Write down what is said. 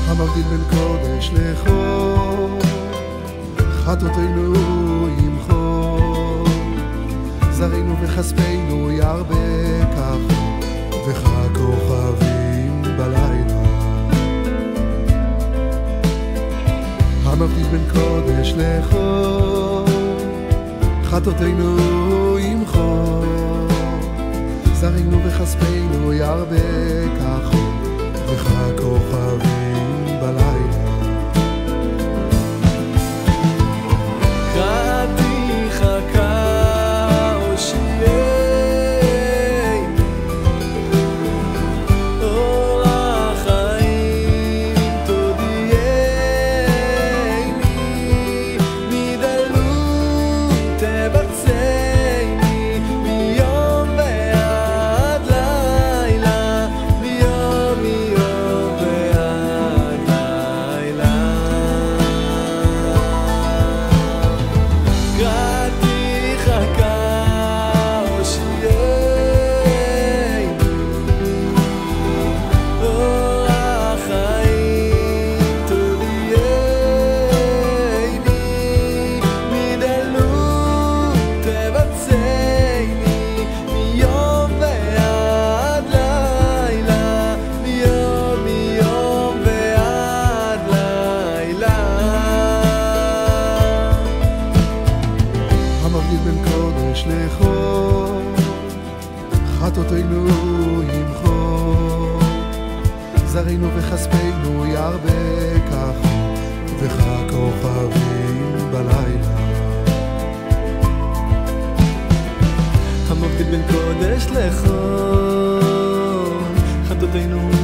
המבדיל בין קודש לחול, חטאותינו ימחול, זרענו וכספנו ירבה כחול, וככוכבים בלילה. המבדיל בין קודש לחול, חטאותינו ימחול, זרענו וכספנו ירבה כחול, וככוכבים בלילה. חטאותינו ימחול, זרענו וכספנו ירבה כחול, וככוכבים בלילה. המבדיל בין קודש לחול, חטאותינו